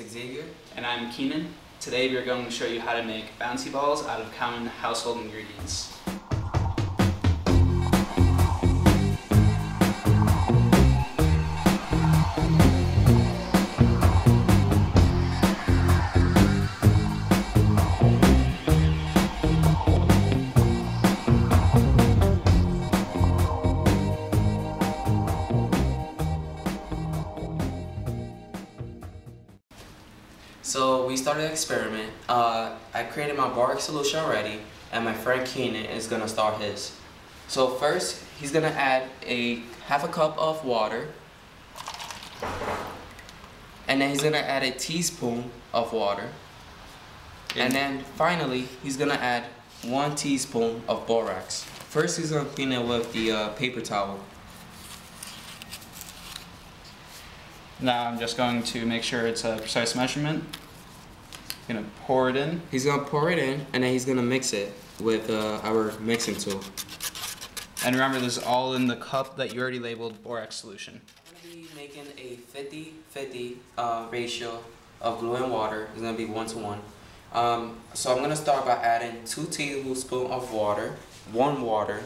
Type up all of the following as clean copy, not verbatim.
Xavier. And I'm Keenan. Today we are going to show you how to make bouncy balls out of common household ingredients. So we started an experiment. I created my boric solution already, and my friend Keenan is gonna start his. So first, he's gonna add half a cup of water, and then he's gonna add a teaspoon of water, and then finally he's gonna add 1 teaspoon of borax. First, he's gonna clean it with the paper towel. Now I'm just going to make sure it's a precise measurement. I'm going to pour it in. He's going to pour it in, and then he's going to mix it with our mixing tool. And remember, this is all in the cup that you already labeled borax solution. I'm going to be making a 50-50 ratio of glue and water. It's going to be 1 to 1. So I'm going to start by adding 2 tablespoons of water, 1 water,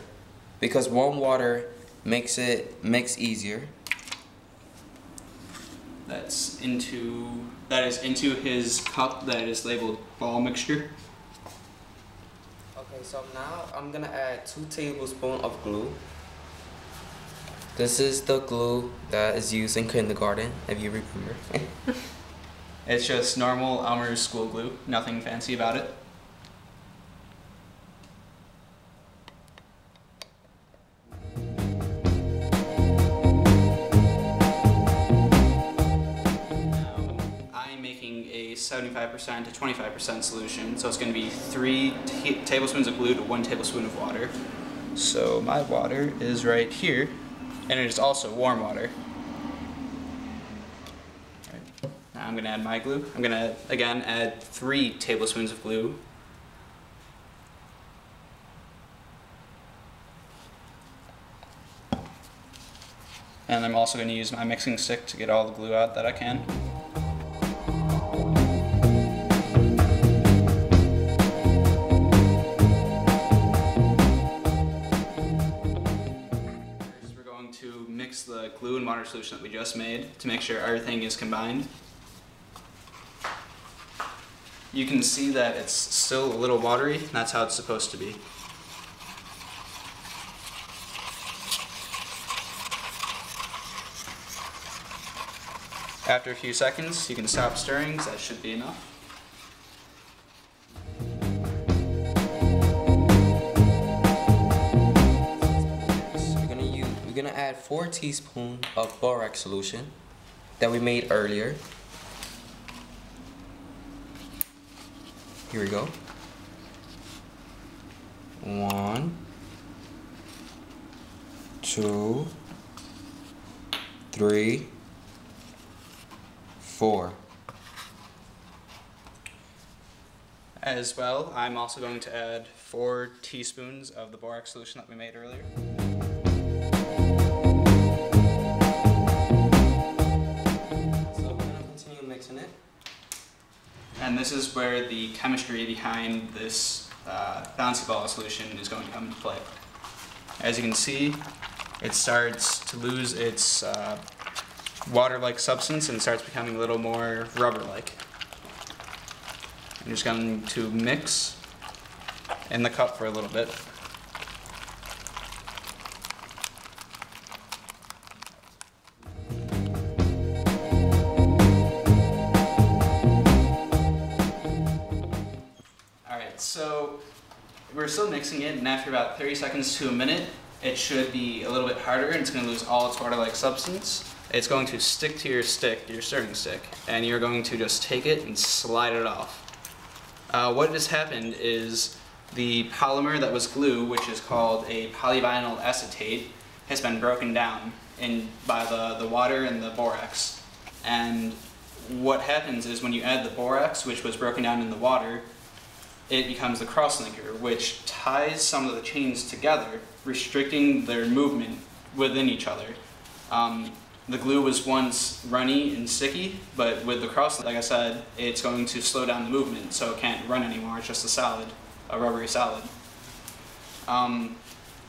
because 1 water makes it mix easier. That is into his cup that is labeled ball mixture. Okay, so now I'm gonna add 2 tablespoons of glue. This is the glue that is used in kindergarten, if you remember. It's just normal Elmer's school glue, nothing fancy about it. A 75% to 25% solution, so it's going to be 3 tablespoons of glue to 1 tablespoon of water. So my water is right here, and it is also warm water. Right. Now I'm going to add my glue. I'm going to again add 3 tablespoons of glue. And I'm also going to use my mixing stick to get all the glue out that I can. To mix the glue and water solution that we just made to make sure everything is combined. You can see that it's still a little watery, and that's how it's supposed to be. After a few seconds, you can stop stirring, so that should be enough. We're gonna add 4 teaspoons of borax solution that we made earlier. Here we go. 1, 2, 3, 4. As well, I'm also going to add 4 teaspoons of the borax solution that we made earlier. And this is where the chemistry behind this bouncy ball solution is going to come into play. As you can see, it starts to lose its water-like substance and starts becoming a little more rubber-like. I'm just going to mix in the cup for a little bit. So we're still mixing it, and after about 30 seconds to a minute, it should be a little bit harder, and it's going to lose all its water-like substance. It's going to stick to your stick, your stirring stick, and you're going to just take it and slide it off. What has happened is the polymer that was glue, which is called a polyvinyl acetate, has been broken down by the water and the borax. And what happens is when you add the borax, which was broken down in the water, it becomes the crosslinker, which ties some of the chains together, restricting their movement within each other. the glue was once runny and sticky, but with the cross, like I said, it's going to slow down the movement, so it can't run anymore. It's just a solid, a rubbery solid.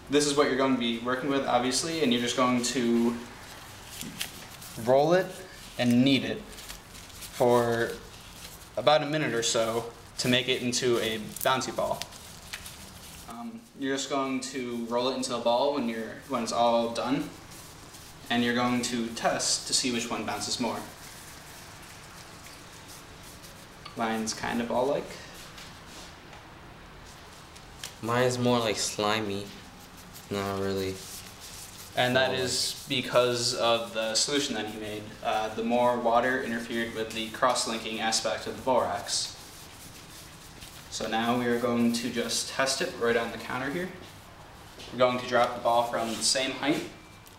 This is what you're going to be working with, obviously, and you're just going to roll it and knead it for about a minute or so to make it into a bouncy ball. You're just going to roll it into a ball when it's all done, and you're going to test to see which one bounces more. Mine's kind of all like. Mine's more like slimy. Not really. And that is because of the solution that he made. The more water interfered with the cross-linking aspect of the borax. So now we are going to just test it right on the counter here. We're going to drop the ball from the same height.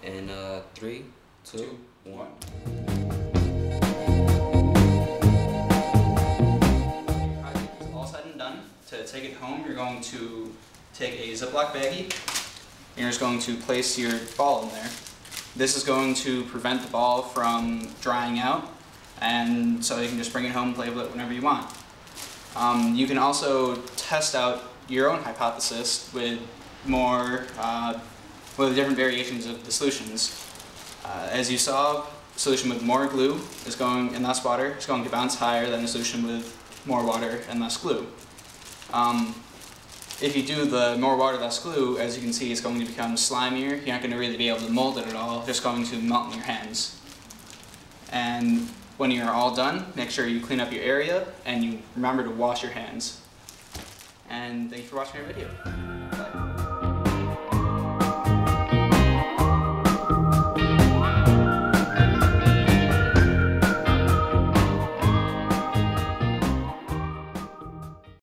And 3, 2, 1. All said and done. To take it home, you're going to take a Ziploc baggie. You're just going to place your ball in there. This is going to prevent the ball from drying out, and so you can just bring it home and play with it whenever you want. You can also test out your own hypothesis with with different variations of the solutions. As you saw, a solution with more glue and less water is going to bounce higher than a solution with more water and less glue. If you do the more water, less glue, as you can see, it's going to become slimier. You're not going to really be able to mold it at all. It's just going to melt in your hands. And when you're all done, make sure you clean up your area and you remember to wash your hands. And thank you for watching our video.